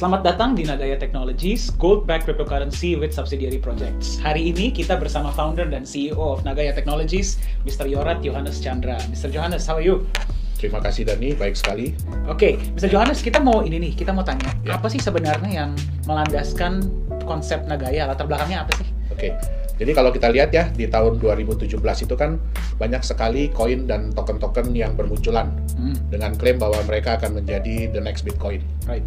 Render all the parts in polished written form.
Selamat datang di Nagaya Technologies, Gold-Backed Cryptocurrency with Subsidiary Projects. Hari ini kita bersama founder dan CEO of Nagaya Technologies, Mr. Yorat Johannes Chandra. Mr. Johannes, how are you? Terima kasih Dani, baik sekali. Oke, Mr. Johannes, kita mau tanya, apa sih sebenarnya yang melandaskan konsep Nagaya? Latar belakangnya apa sih? Oke, jadi kalau kita lihat ya, di tahun 2017 itu kan banyak sekali koin dan token-token yang bermunculan dengan klaim bahwa mereka akan menjadi the next Bitcoin. Right.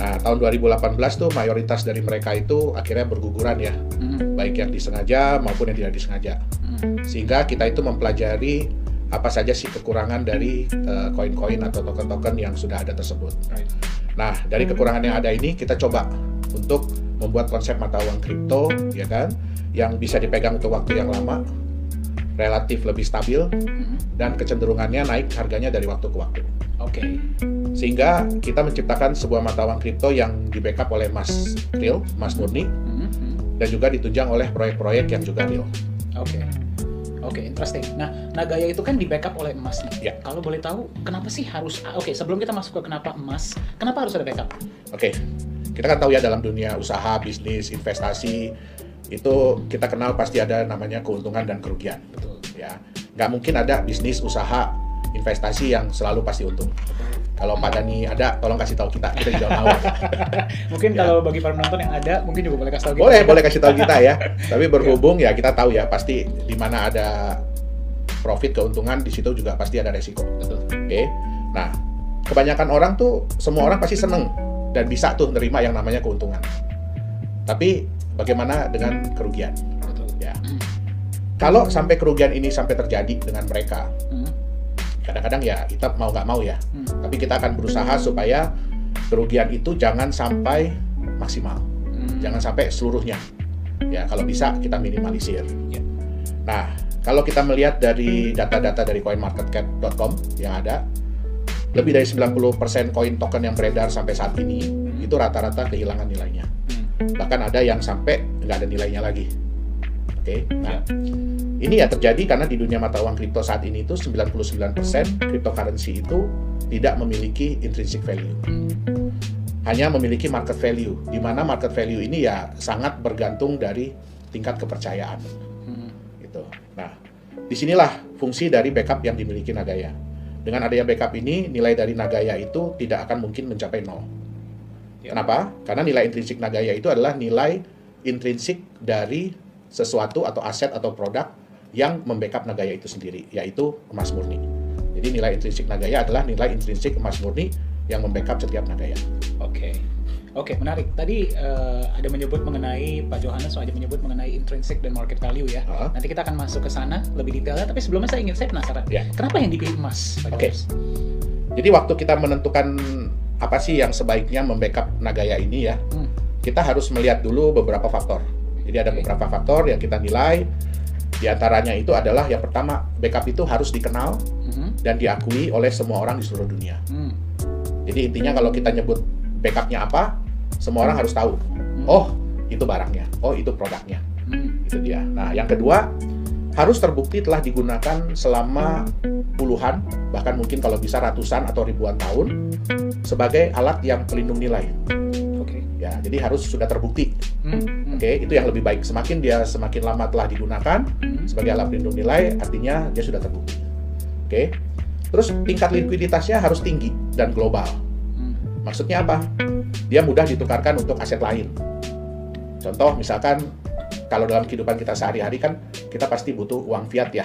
Nah, tahun 2018 tuh mayoritas dari mereka itu akhirnya berguguran ya, baik yang disengaja maupun yang tidak disengaja. Sehingga kita itu mempelajari apa saja sih kekurangan dari koin-koin atau token-token yang sudah ada tersebut. Right. Nah, dari kekurangan yang ada ini kita coba untuk membuat konsep mata uang kripto, ya kan, yang bisa dipegang untuk waktu yang lama, relatif lebih stabil, dan kecenderungannya naik harganya dari waktu ke waktu. Oke. Sehingga kita menciptakan sebuah mata uang kripto yang di-backup oleh emas real, emas murni, dan juga ditunjang oleh proyek-proyek yang juga real. Oke, interesting. Nah, Nagaya itu kan di-backup oleh emas nih. Ya. Kalau boleh tahu, kenapa sih harus... Oke, sebelum kita masuk ke kenapa emas, kenapa harus ada backup? Oke, kita kan tahu ya dalam dunia usaha, bisnis, investasi, itu kita kenal pasti ada namanya keuntungan dan kerugian. Betul. Ya, nggak mungkin ada bisnis, usaha, investasi yang selalu pasti untung. Kalau Pak Dani ada, tolong kasih tahu kita juga mau. Mungkin Ya. kalau bagi para penonton yang ada, mungkin juga boleh kasih tahu kita. Boleh kasih tahu kita ya. Tapi berhubung ya kita tahu ya, pasti di mana ada profit, keuntungan, di situ juga pasti ada resiko. Betul. Oke. Nah, kebanyakan orang tuh, semua orang pasti seneng dan bisa tuh nerima yang namanya keuntungan. Tapi bagaimana dengan kerugian? Betul. Ya. Kalau sampai kerugian ini sampai terjadi dengan mereka, kadang-kadang ya kita mau nggak mau ya, tapi kita akan berusaha supaya kerugian itu jangan sampai maksimal, jangan sampai seluruhnya. Ya, kalau bisa kita minimalisir. Ya. Nah, kalau kita melihat dari data-data dari coinmarketcap.com yang ada, lebih dari 90% koin token yang beredar sampai saat ini itu rata-rata kehilangan nilainya. Bahkan ada yang sampai nggak ada nilainya lagi. Oke, nah ini ya terjadi karena di dunia mata uang kripto saat ini itu 99% cryptocurrency itu tidak memiliki intrinsic value. Hanya memiliki market value, di mana market value ini ya sangat bergantung dari tingkat kepercayaan. Gitu. Nah, disinilah fungsi dari backup yang dimiliki Nagaya. Dengan adanya backup ini, nilai dari Nagaya itu tidak akan mungkin mencapai 0. Kenapa? Karena nilai intrinsik Nagaya itu adalah nilai intrinsik dari sesuatu atau aset atau produk yang membackup Nagaya itu sendiri, yaitu emas murni. Jadi nilai intrinsik Nagaya adalah nilai intrinsik emas murni yang membackup setiap Nagaya. Oke, menarik. Tadi ada menyebut mengenai, Pak Johannes ada menyebut mengenai intrinsic dan market value ya. Nanti kita akan masuk ke sana lebih detailnya, tapi sebelumnya saya penasaran. Ya. Kenapa yang dipilih emas, Pak Johannes? Jadi waktu kita menentukan apa sih yang sebaiknya membackup Nagaya ini ya, kita harus melihat dulu beberapa faktor. Jadi ada beberapa faktor yang kita nilai. Di antaranya itu adalah yang pertama, backup itu harus dikenal dan diakui oleh semua orang di seluruh dunia. Jadi intinya kalau kita nyebut backupnya apa, semua orang harus tahu. Oh, itu barangnya. Oh, itu produknya. Itu dia. Nah, yang kedua, harus terbukti telah digunakan selama puluhan, bahkan mungkin kalau bisa ratusan atau ribuan tahun sebagai alat yang pelindung nilai. Ya, jadi harus sudah terbukti. Oke, itu yang lebih baik. Semakin lama telah digunakan sebagai alat pelindung nilai, artinya dia sudah terbukti. Oke. Terus tingkat likuiditasnya harus tinggi dan global. Maksudnya apa? Dia mudah ditukarkan untuk aset lain. Contoh, misalkan kalau dalam kehidupan kita sehari-hari kan kita pasti butuh uang fiat ya.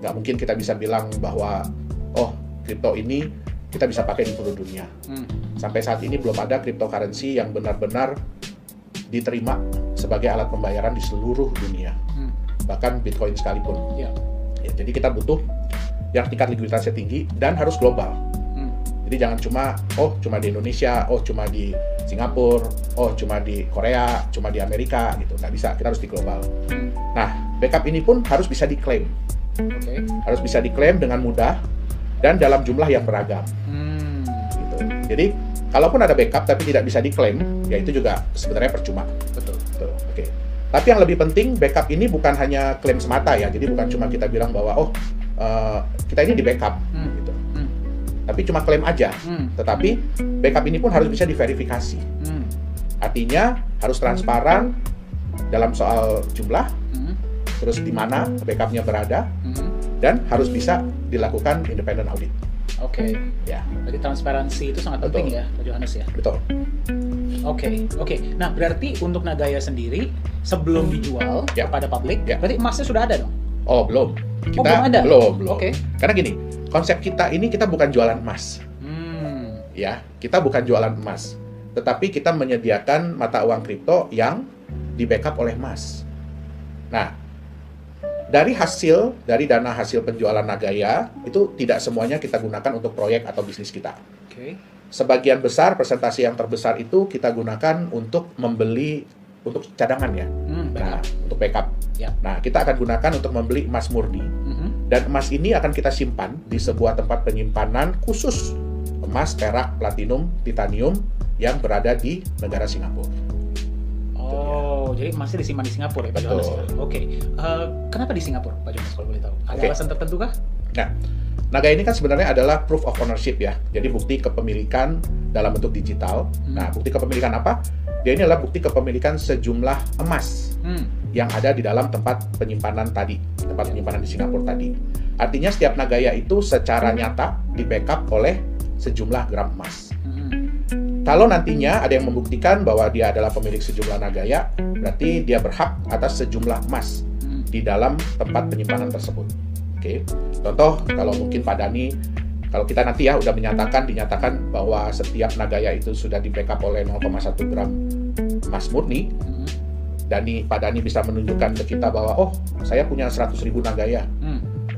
Nggak mungkin kita bisa bilang bahwa oh, kripto ini kita bisa pakai di seluruh dunia. Sampai saat ini belum ada cryptocurrency yang benar-benar diterima sebagai alat pembayaran di seluruh dunia. Bahkan Bitcoin sekalipun. Ya, jadi kita butuh yang tingkat likuiditasnya tinggi dan harus global. Jadi jangan cuma di Indonesia, cuma di Singapura, cuma di Korea, cuma di Amerika gitu. Nggak bisa, kita harus di global. Nah, backup ini pun harus bisa diklaim. Harus bisa diklaim dengan mudah dan dalam jumlah yang beragam. Gitu. Jadi, kalaupun ada backup tapi tidak bisa diklaim, ya itu juga sebenarnya percuma. Betul. Oke. Tapi yang lebih penting, backup ini bukan hanya klaim semata ya. Jadi bukan cuma kita bilang bahwa kita ini di backup. Gitu. tapi cuma klaim aja. Tetapi backup ini pun harus bisa diverifikasi. Artinya harus transparan dalam soal jumlah, terus di mana backupnya berada, dan harus bisa dilakukan independent audit. Oke. Ya. Jadi transparansi itu sangat penting ya, Pak Johannes ya. Betul. Oke. Nah, berarti untuk Nagaya sendiri sebelum dijual kepada publik, berarti emasnya sudah ada dong? Oh, belum. Kita belum ada? Belum. Oke. Karena gini, konsep kita ini kita bukan jualan emas. Ya, kita bukan jualan emas. Tetapi kita menyediakan mata uang kripto yang di-backup oleh emas. Nah, dari dana hasil penjualan Nagaya, itu tidak semuanya kita gunakan untuk proyek atau bisnis kita. Oke. Sebagian besar, persentase yang terbesar itu kita gunakan untuk membeli, untuk cadangan ya. Nah, untuk backup. Ya. Nah, kita akan gunakan untuk membeli emas murni. Dan emas ini akan kita simpan di sebuah tempat penyimpanan khusus emas, perak, platinum, titanium yang berada di negara Singapura. Oh, jadi emasnya disimpan di Singapura ya, Pak Johannes? Oke. Kenapa di Singapura, Pak Johannes, kalau boleh tahu? Ada alasan tertentu kah? Nah, Nagaya ini kan sebenarnya adalah proof of ownership ya. Jadi bukti kepemilikan dalam bentuk digital. Nah, bukti kepemilikan apa? Dia ini adalah bukti kepemilikan sejumlah emas yang ada di dalam tempat penyimpanan tadi, tempat penyimpanan di Singapura tadi. Artinya setiap Nagaya itu secara nyata di-backup oleh sejumlah gram emas. Kalau nantinya ada yang membuktikan bahwa dia adalah pemilik sejumlah Nagaya, berarti dia berhak atas sejumlah emas di dalam tempat penyimpanan tersebut. Oke. Contoh, kalau mungkin Pak Dhani, kalau kita nanti ya udah dinyatakan bahwa setiap Nagaya itu sudah di-backup oleh 0,1 gram emas murni, Pak Dhani bisa menunjukkan ke kita bahwa, oh, saya punya 100.000 Nagaya.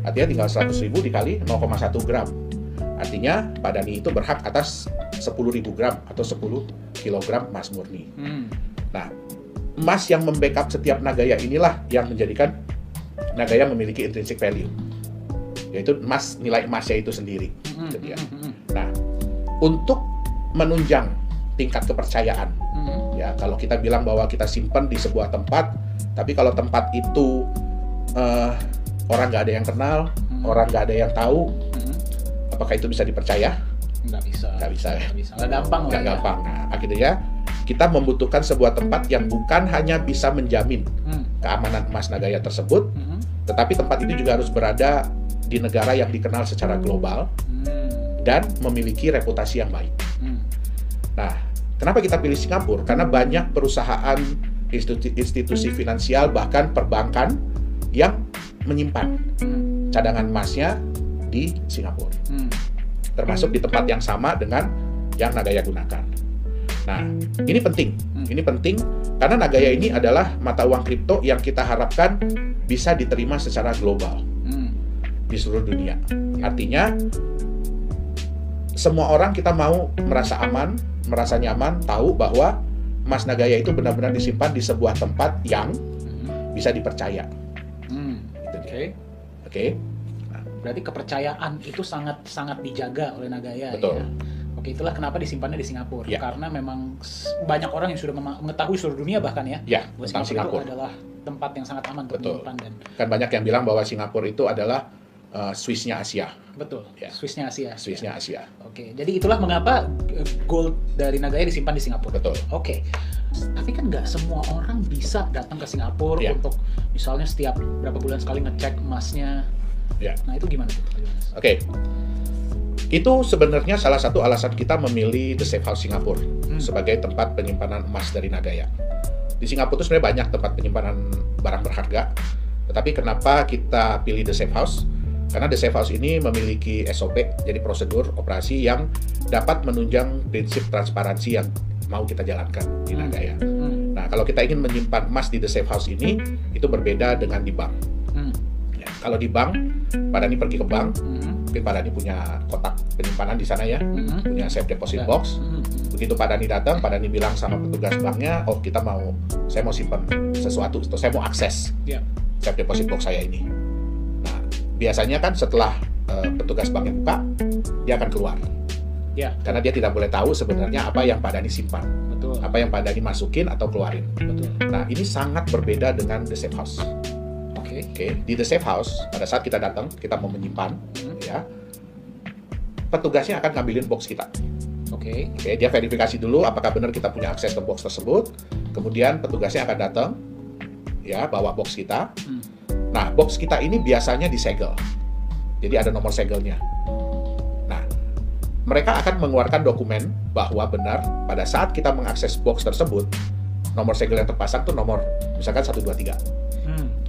Artinya tinggal 100.000 dikali 0,1 gram. Artinya Pak Dhani itu berhak atas 10.000 gram atau 10 kilogram emas murni. Nah, emas yang membackup setiap Nagaya inilah yang menjadikan Nagaya memiliki intrinsic value, yaitu nilai emasnya itu sendiri. Nah, untuk menunjang tingkat kepercayaan, ya kalau kita bilang bahwa kita simpan di sebuah tempat, tapi kalau tempat itu orang nggak ada yang kenal, orang nggak ada yang tahu, apakah itu bisa dipercaya? Nggak bisa. Nggak gampang. Nggak gampang. Nah, akhirnya kita membutuhkan sebuah tempat yang bukan hanya bisa menjamin keamanan emas Nagaya tersebut, tetapi tempat itu juga harus berada di negara yang dikenal secara global dan memiliki reputasi yang baik. Nah, kenapa kita pilih Singapura? Karena banyak perusahaan, institusi finansial, bahkan perbankan yang menyimpan cadangan emasnya di Singapura. Termasuk di tempat yang sama dengan yang Nagaya gunakan. Nah, ini penting. Ini penting karena Nagaya ini adalah mata uang kripto yang kita harapkan bisa diterima secara global di seluruh dunia. Artinya, semua orang kita mau merasa aman, merasa nyaman, tahu bahwa emas Nagaya itu benar-benar disimpan di sebuah tempat yang bisa dipercaya. Oke. Berarti kepercayaan itu sangat dijaga oleh Nagaya. Betul. Ya. Oke, itulah kenapa disimpannya di Singapura. Karena memang banyak orang yang sudah mengetahui seluruh dunia bahkan bahwa Singapura itu adalah tempat yang sangat aman untuk menyimpan. Dan kan banyak yang bilang bahwa Singapura itu adalah Swiss-nya Asia. Betul. Swiss-nya Asia. Oke, jadi itulah mengapa gold dari Nagaya disimpan di Singapura. Betul. Oke. Tapi kan nggak semua orang bisa datang ke Singapura untuk misalnya setiap berapa bulan sekali ngecek emasnya. Nah, itu gimana tuh? Oke. Itu sebenarnya salah satu alasan kita memilih The Safe House Singapura sebagai tempat penyimpanan emas dari Nagaya. Di Singapura itu sebenarnya banyak tempat penyimpanan barang berharga. Tetapi kenapa kita pilih The Safe House? Karena The Safe House ini memiliki SOP, jadi prosedur operasi yang dapat menunjang prinsip transparansi yang mau kita jalankan di Nagaya. Nah, kalau kita ingin menyimpan emas di The Safe House ini, itu berbeda dengan di bank. Kalau di bank, Pak Dhani pergi ke bank, mungkin Pak Dhani punya kotak penyimpanan di sana ya, punya safe deposit box. Begitu Pak Dhani datang, Pak Dhani bilang sama petugas banknya, oh saya mau simpan sesuatu, atau saya mau akses safe deposit box saya ini. Nah, biasanya kan setelah petugas banknya buka, dia akan keluar. Karena dia tidak boleh tahu sebenarnya apa yang Pak Dhani simpan, apa yang Pak Dhani masukin atau keluarin. Nah, ini sangat berbeda dengan The Safe House. Oke, di The Safe House pada saat kita datang, kita mau menyimpan, petugasnya akan ngambilin box kita. Oke. Oke, dia verifikasi dulu apakah benar kita punya akses ke box tersebut. Kemudian petugasnya akan datang, ya, bawa box kita. Nah, box kita ini biasanya disegel. Jadi ada nomor segelnya. Nah, mereka akan mengeluarkan dokumen bahwa benar pada saat kita mengakses box tersebut, nomor segel yang terpasang tuh nomor misalkan 123.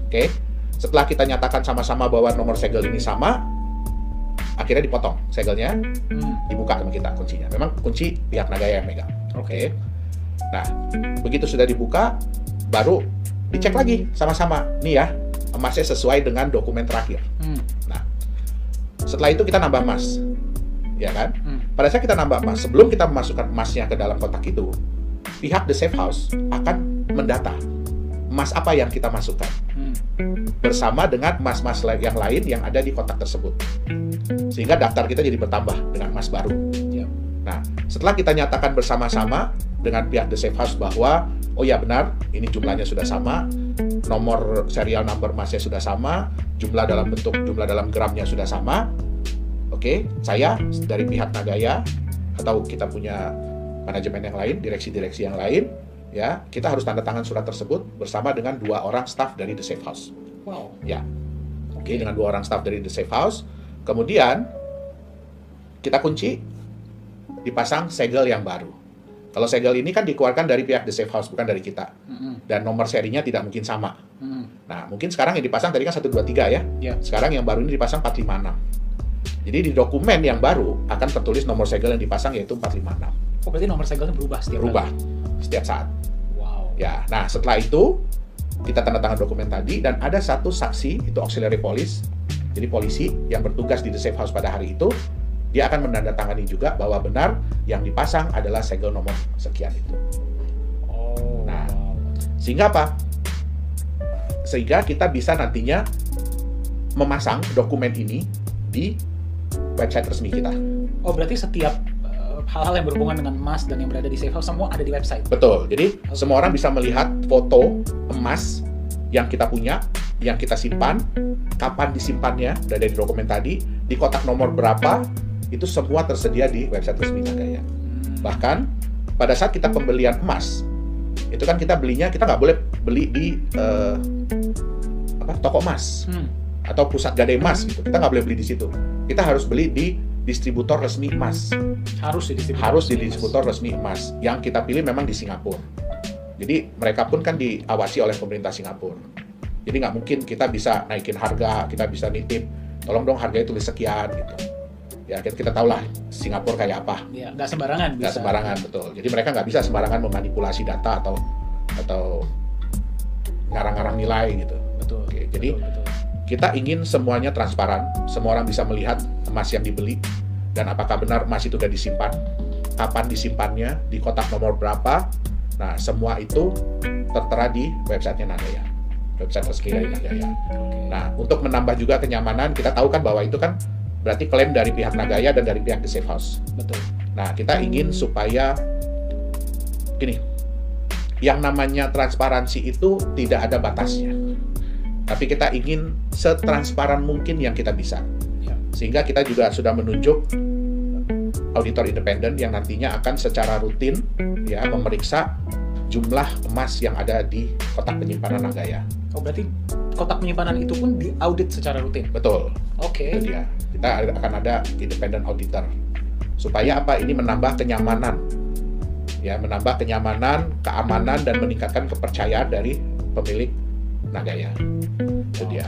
Oke. Setelah kita nyatakan sama-sama bahwa nomor segel ini sama, akhirnya dipotong segelnya, dibuka sama kita kuncinya. Memang kunci pihak Nagaya yang megang. Oke. Nah, begitu sudah dibuka, baru dicek lagi sama-sama. Nih ya, emasnya sesuai dengan dokumen terakhir. Nah, setelah itu kita nambah emas, ya kan? Pada saat kita nambah emas, sebelum kita memasukkan emasnya ke dalam kotak itu, pihak The Safe House akan mendata emas apa yang kita masukkan, bersama dengan emas-emas yang lain yang ada di kotak tersebut, sehingga daftar kita jadi bertambah dengan emas baru. Nah, setelah kita nyatakan bersama-sama dengan pihak The Safe House bahwa oh ya benar, ini jumlahnya sudah sama, nomor serial number emasnya sudah sama, jumlah dalam gramnya sudah sama. Oke, saya dari pihak Nagaya atau kita punya manajemen yang lain, direksi-direksi yang lain, ya, kita harus tanda tangan surat tersebut bersama dengan 2 orang staf dari The Safe House. Wow. Ya. Oke, dengan 2 orang staf dari The Safe House. Kemudian kita kunci, dipasang segel yang baru. Kalau segel ini kan dikeluarkan dari pihak The Safe House, bukan dari kita. Dan nomor serinya tidak mungkin sama. Nah, mungkin sekarang yang dipasang tadi kan 123 ya. Sekarang yang baru ini dipasang 456. Jadi di dokumen yang baru akan tertulis nomor segel yang dipasang yaitu 456. Oh, berarti nomor segelnya berubah setiap saat. Wow. Ya, nah setelah itu kita tanda tangan dokumen tadi dan ada satu saksi, itu auxiliary police. Jadi polisi yang bertugas di The Safe House pada hari itu, dia akan menandatangani juga bahwa benar yang dipasang adalah segel nomor sekian itu. Oh. Nah, sehingga apa? Sehingga kita bisa nantinya memasang dokumen ini di website resmi kita. Oh, berarti setiap hal-hal yang berhubungan dengan emas dan yang berada di Safe House semua ada di website? Betul, jadi semua orang bisa melihat foto emas yang kita punya, yang kita simpan, kapan disimpannya, udah ada di dokumen tadi, di kotak nomor berapa, itu semua tersedia di website resmi Nagaya. Bahkan pada saat kita pembelian emas, itu kan kita belinya, kita nggak boleh beli di toko emas atau pusat gadai emas gitu. Kita nggak boleh beli di situ. Kita harus beli di distributor resmi emas. Harus di distributor resmi emas. Yang kita pilih memang di Singapura. Jadi mereka pun kan diawasi oleh pemerintah Singapura. Jadi nggak mungkin kita bisa naikin harga, kita bisa nitip, tolong dong harganya tulis sekian gitu. Ya kita tahu lah Singapura kayak apa. Ya, nggak sembarangan. Nggak sembarangan, betul. Jadi mereka nggak bisa sembarangan memanipulasi data atau ngarang-ngarang nilai gitu. Betul. Oke, jadi betul. Kita ingin semuanya transparan, semua orang bisa melihat emas yang dibeli, dan apakah benar emas itu sudah disimpan, kapan disimpannya, di kotak nomor berapa. Nah, semua itu tertera di websitenya Nagaya, website resmi dari Nagaya. Nah, untuk menambah juga kenyamanan, kita tahu kan bahwa itu kan berarti klaim dari pihak Nagaya dan dari pihak The Safe House. Betul. Nah, kita ingin supaya gini, yang namanya transparansi itu tidak ada batasnya. Tapi kita ingin setransparan mungkin yang kita bisa. Sehingga kita juga sudah menunjuk auditor independen yang nantinya akan secara rutin ya memeriksa jumlah emas yang ada di kotak penyimpanan Nagaya. Oh, berarti kotak penyimpanan itu pun diaudit secara rutin? Betul. Oke. Itu dia. Kita akan ada independent auditor. Supaya apa? Ini menambah kenyamanan. Ya, menambah kenyamanan, keamanan, dan meningkatkan kepercayaan dari pemilik Nagaya. Itu dia.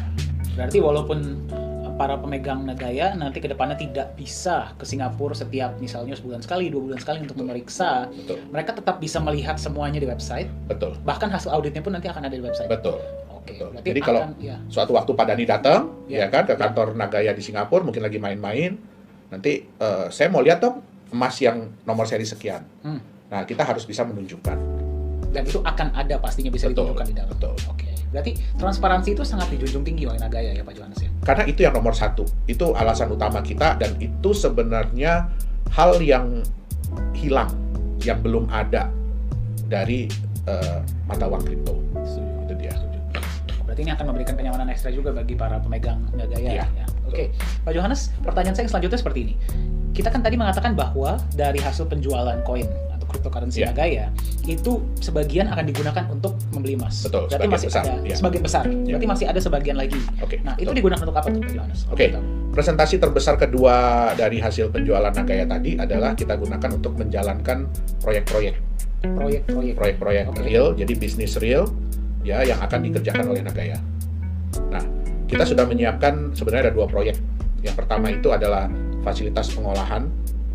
Berarti walaupun para pemegang Nagaya nanti ke depannya tidak bisa ke Singapura setiap misalnya sebulan sekali, 2 bulan sekali untuk memeriksa, mereka tetap bisa melihat semuanya di website. Betul. Bahkan hasil auditnya pun nanti akan ada di website. Betul. Oke. Betul. Jadi kalau suatu waktu Pak Dhani datang, ya kan, ke kantor Nagaya di Singapura, mungkin lagi main-main, nanti saya mau lihat dong emas yang nomor seri sekian. Nah, kita harus bisa menunjukkan. Dan itu akan ada pastinya bisa ditunjukkan di dalam. Betul. Oke. Berarti transparansi itu sangat dijunjung tinggi oleh Nagaya ya Pak Johannes ya? Karena itu yang nomor 1. Itu alasan utama kita, dan itu sebenarnya hal yang hilang, yang belum ada dari mata uang kripto. Itu dia. Berarti ini akan memberikan kenyamanan ekstra juga bagi para pemegang Nagaya. Ya. Ya. Oke. Pak Johannes, pertanyaan saya yang selanjutnya seperti ini. kita kan tadi mengatakan bahwa dari hasil penjualan koin atau cryptocurrency Nagaya itu sebagian akan digunakan untuk membeli emas. Betul, berarti masih besar, ada sebagian besar. Berarti masih ada sebagian lagi. Nah, itu digunakan untuk apa tuh, Pak Johannes? Presentasi terbesar kedua dari hasil penjualan Nagaya tadi adalah kita gunakan untuk menjalankan proyek-proyek real, jadi bisnis real ya yang akan dikerjakan oleh Nagaya. Nah, kita sudah menyiapkan sebenarnya ada 2 proyek. Yang pertama itu adalah fasilitas pengolahan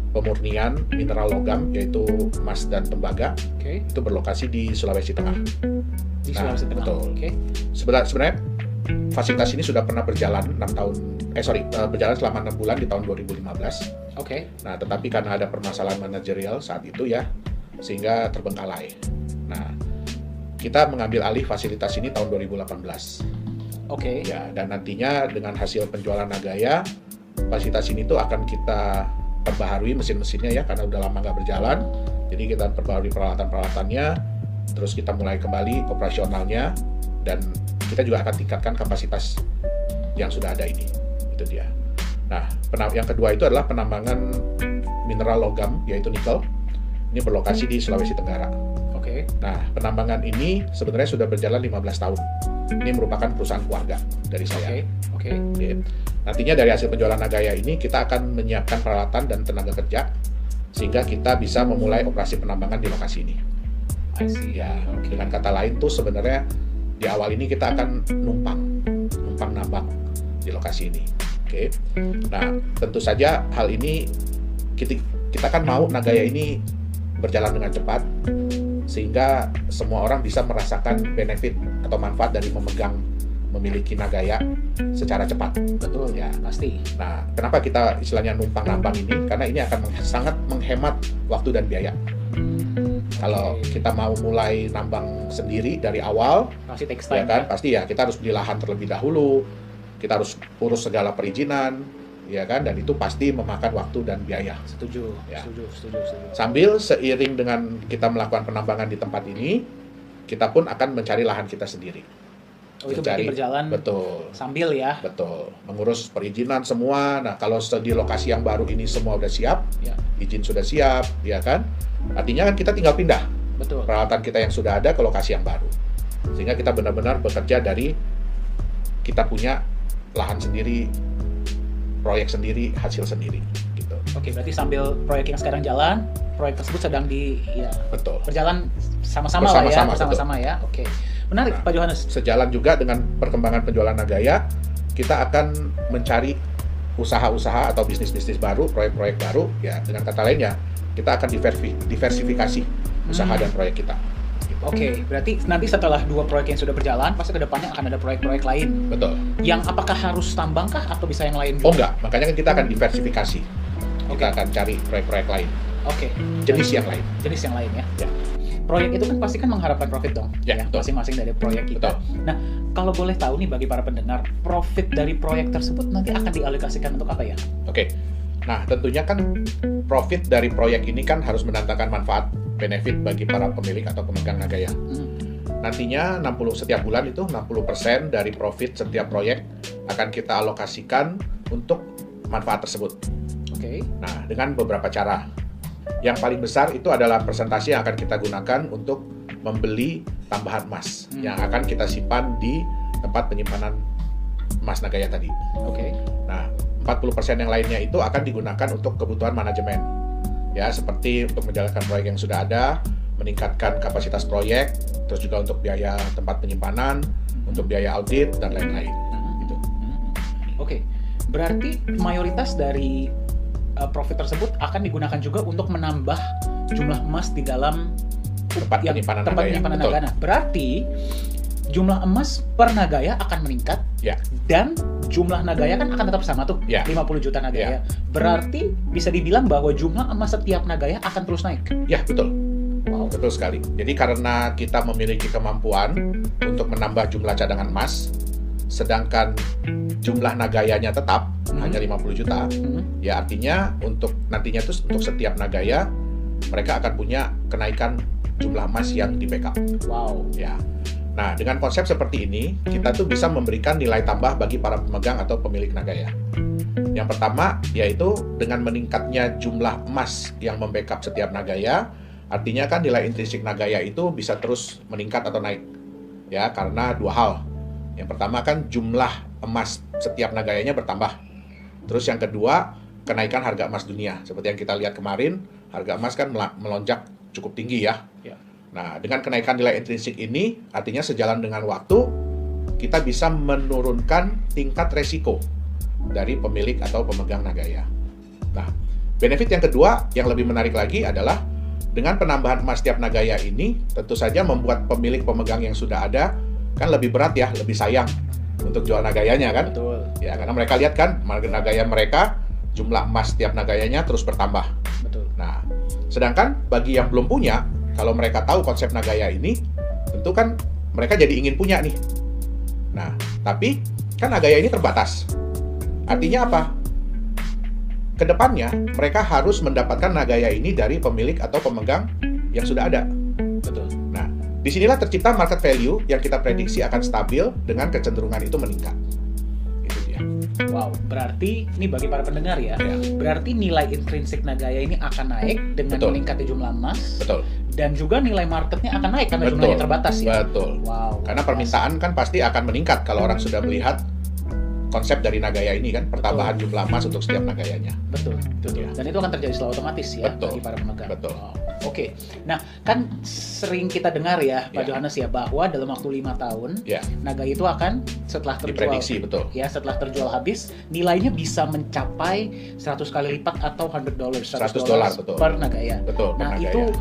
pemurnian mineral logam yaitu emas dan tembaga. Itu berlokasi di Sulawesi Tengah. Sulawesi Tengah. Betul. Sebenarnya fasilitas ini sudah pernah berjalan berjalan selama 6 bulan di tahun 2015. Nah, tetapi karena ada permasalahan manajerial saat itu ya, sehingga terbengkalai. Nah, kita mengambil alih fasilitas ini tahun 2018. Ya, dan nantinya dengan hasil penjualan Nagaya, fasilitas ini tuh akan kita perbaharui mesin-mesinnya ya, karena udah lama nggak berjalan. Jadi kita perbaharui peralatan-peralatannya, terus kita mulai kembali operasionalnya, dan kita juga akan tingkatkan kapasitas yang sudah ada ini. Itu dia. Nah, yang kedua itu adalah penambangan mineral logam, yaitu nikel. Ini berlokasi di Sulawesi Tenggara. Nah, penambangan ini sebenarnya sudah berjalan 15 tahun. Ini merupakan perusahaan keluarga dari saya. Nantinya dari hasil penjualan Nagaya ini kita akan menyiapkan peralatan dan tenaga kerja sehingga kita bisa memulai operasi penambangan di lokasi ini. Ya, dengan kata lain tuh sebenarnya di awal ini kita akan numpang nambang di lokasi ini. Nah, tentu saja hal ini kita kan mau Nagaya ini berjalan dengan cepat sehingga semua orang bisa merasakan benefit atau manfaat dari memiliki Nagaya secara cepat. Betul ya, pasti. Nah, kenapa kita istilahnya numpang nambang ini? Karena ini akan sangat menghemat waktu dan biaya. Kalau kita mau mulai nambang sendiri dari awal, pasti takes ya time, kan? Pasti ya kita harus beli lahan terlebih dahulu, kita harus urus segala perizinan, ya kan? Dan itu pasti memakan waktu dan biaya. Setuju. Sambil seiring dengan kita melakukan penambangan di tempat ini, kita pun akan mencari lahan kita sendiri. Itu berarti berjalan sambil ya? Betul, mengurus perizinan semua. Nah, kalau di lokasi yang baru ini semua udah siap, izin sudah siap, ya kan? Artinya kan kita tinggal pindah peralatan kita yang sudah ada ke lokasi yang baru. Sehingga kita benar-benar bekerja dari kita punya lahan sendiri, proyek sendiri, hasil sendiri. Gitu. Berarti sambil proyek yang sekarang jalan, proyek tersebut sedang berjalan sama-sama ya. Menarik, Pak Johannes. Sejalan juga dengan perkembangan penjualan Nagaya, kita akan mencari usaha-usaha atau bisnis-bisnis baru, proyek-proyek baru, ya dengan kata lainnya, kita akan diversifikasi usaha dan proyek kita. Gitu. Berarti nanti setelah 2 proyek yang sudah berjalan, pasti kedepannya akan ada proyek-proyek lain. Betul. Yang apakah harus tambangkah atau bisa yang lain juga? Oh enggak, makanya kan kita akan diversifikasi. Kita akan cari proyek-proyek lain. Jenis yang lain ya. Proyek itu kan pasti kan mengharapkan profit dong, ya masing-masing dari proyek kita. Nah, kalau boleh tahu nih bagi para pendengar, profit dari proyek tersebut nanti akan dialokasikan untuk apa ya? Nah, tentunya kan profit dari proyek ini kan harus mendatangkan manfaat, benefit bagi para pemilik atau pemegang Nagaya. Nantinya setiap bulan itu 60% dari profit setiap proyek akan kita alokasikan untuk manfaat tersebut. Nah, dengan beberapa cara. Yang paling besar itu adalah persentase yang akan kita gunakan untuk membeli tambahan emas yang akan kita simpan di tempat penyimpanan emas Nagaya tadi. Nah, 40% yang lainnya itu akan digunakan untuk kebutuhan manajemen. Ya, seperti untuk menjalankan proyek yang sudah ada, meningkatkan kapasitas proyek, terus juga untuk biaya tempat penyimpanan, untuk biaya audit dan lain-lain. Gitu. Berarti mayoritas dari profit tersebut akan digunakan juga untuk menambah jumlah emas di dalam tempat penyimpanan Nagaya. Berarti jumlah emas per Nagaya akan meningkat, dan jumlah Nagaya kan akan tetap sama tuh, 50 juta Nagaya. Berarti bisa dibilang bahwa jumlah emas setiap Nagaya akan terus naik. Ya, betul. Betul sekali. Jadi karena kita memiliki kemampuan untuk menambah jumlah cadangan emas, sedangkan jumlah Nagayanya tetap hanya 50 juta, ya artinya untuk nantinya tuh untuk setiap Nagaya mereka akan punya kenaikan jumlah emas yang di backup. Ya. Nah, dengan konsep seperti ini kita tuh bisa memberikan nilai tambah bagi para pemegang atau pemilik Nagaya. Yang pertama yaitu dengan meningkatnya jumlah emas yang membackup setiap Nagaya, artinya kan nilai intrinsik Nagaya itu bisa terus meningkat atau naik. Ya, karena dua hal. Yang pertama kan jumlah emas setiap Nagayanya bertambah. Terus yang kedua, kenaikan harga emas dunia. Seperti yang kita lihat kemarin, harga emas kan melonjak cukup tinggi ya. Nah, dengan kenaikan nilai intrinsik ini, artinya sejalan dengan waktu, kita bisa menurunkan tingkat resiko dari pemilik atau pemegang Nagaya. Nah, benefit yang kedua yang lebih menarik lagi adalah dengan penambahan emas setiap Nagaya ini, tentu saja membuat pemilik pemegang yang sudah ada kan lebih berat ya, lebih sayang untuk jual Nagayanya kan. Betul. Ya, karena mereka lihat kan Nagaya mereka, jumlah emas setiap Nagayanya terus bertambah. Betul. Nah, sedangkan bagi yang belum punya, kalau mereka tahu konsep Nagaya ini, tentu kan mereka jadi ingin punya nih. Nah, tapi kan Nagaya ini terbatas. Artinya apa? Kedepannya, mereka harus mendapatkan Nagaya ini dari pemilik atau pemegang yang sudah ada. Betul. Nah, disinilah tercipta market value yang kita prediksi akan stabil dengan kecenderungan itu meningkat. Itu dia. Wow, berarti ini bagi para pendengar ya, berarti nilai intrinsik Nagaya ini akan naik dengan meningkatnya jumlah emas. Betul. Dan juga nilai marketnya akan naik karena jumlahnya terbatas ya. Betul. Wow. Karena permintaan kan pasti akan meningkat kalau orang sudah melihat konsep dari Nagaya ini kan, pertambahan jumlah emas untuk setiap Nagayanya. Betul. Ya. Dan itu akan terjadi secara otomatis ya bagi para pemegang. Betul. Wow. Oke. Nah, kan sering kita dengar ya, Pak Johannes ya, bahwa dalam waktu 5 tahun, Nagaya itu akan setelah terjual, diprediksi, betul. Ya, setelah terjual habis, nilainya bisa mencapai 100 kali lipat atau $100 per Nagaya. Betul. Nah, itu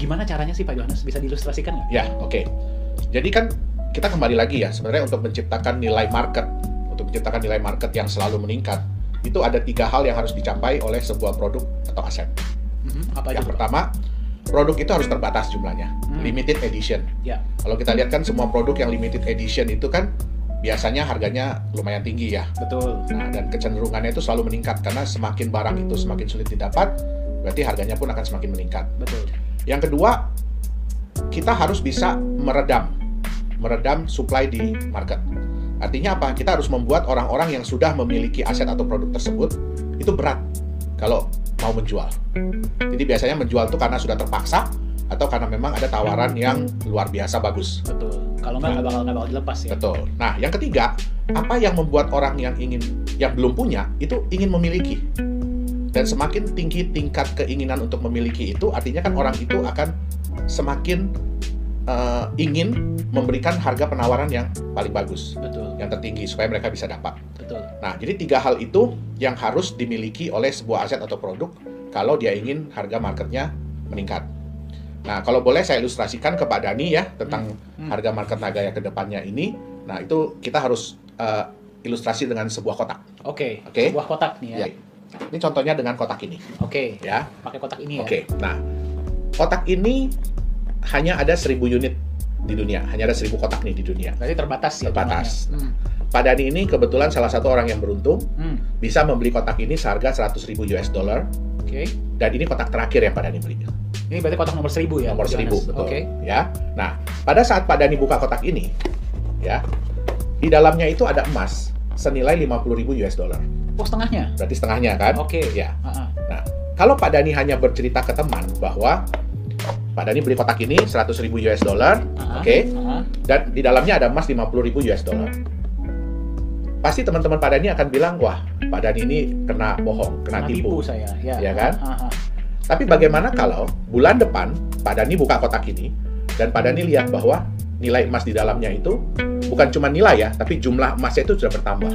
gimana caranya sih Pak Johannes? Bisa diilustrasikan nggak? Ya, oke. Jadi kan kita kembali lagi ya, sebenarnya untuk menciptakan nilai market, yang selalu meningkat, itu ada 3 hal yang harus dicapai oleh sebuah produk atau aset. Apa yang pertama, produk itu harus terbatas jumlahnya, limited edition. Kalau kita lihat kan semua produk yang limited edition itu kan biasanya harganya lumayan tinggi ya. Betul. Nah, dan kecenderungannya itu selalu meningkat karena semakin barang itu semakin sulit didapat, berarti harganya pun akan semakin meningkat. Betul. Yang kedua, kita harus bisa meredam supply di market. Artinya apa? Kita harus membuat orang-orang yang sudah memiliki aset atau produk tersebut itu berat kalau mau menjual. Jadi biasanya menjual itu karena sudah terpaksa atau karena memang ada tawaran yang luar biasa bagus. Betul. Kalau nggak bakal dilepas ya. Betul. Nah, yang ketiga, apa yang membuat orang yang belum punya itu ingin memiliki? Dan semakin tinggi tingkat keinginan untuk memiliki itu, artinya kan orang itu akan semakin ingin memberikan harga penawaran yang paling bagus, yang tertinggi supaya mereka bisa dapat. Betul. Nah, jadi 3 hal itu yang harus dimiliki oleh sebuah aset atau produk kalau dia ingin harga marketnya meningkat. Nah, kalau boleh saya ilustrasikan ke Pak Dhani ya tentang harga market Nagaya ke depannya ini. Nah, itu kita harus ilustrasi dengan sebuah kotak. Oke. Sebuah kotak nih ya. Ini contohnya dengan kotak ini. Ya. Pakai kotak ini ya. Nah, kotak ini hanya ada 1000 unit di dunia, hanya ada 1000 kotak nih di dunia. Berarti terbatas ya. Terbatas. Pak Dhani ini kebetulan salah satu orang yang beruntung bisa membeli kotak ini seharga $100.000. Dan ini kotak terakhir yang Pak Dhani beli. Ini berarti kotak nomor 1000 ya. Nomor 1000 betul. Ya. Nah, pada saat Pak Dhani buka kotak ini, ya, di dalamnya itu ada emas senilai $50.000. Oh, setengahnya? Berarti setengahnya kan? Ya. Nah, kalau Pak Dhani hanya bercerita ke teman bahwa Pak Dhani beli kotak ini $100.000, dan di dalamnya ada emas $50.000. Pasti teman-teman Pak Dhani akan bilang, wah, Pak Dhani ini kena bohong, kena tipu saya, ya kan? Tapi bagaimana kalau bulan depan Pak Dhani buka kotak ini dan Pak Dhani lihat bahwa nilai emas di dalamnya itu bukan cuma nilai ya, tapi jumlah emasnya itu sudah bertambah.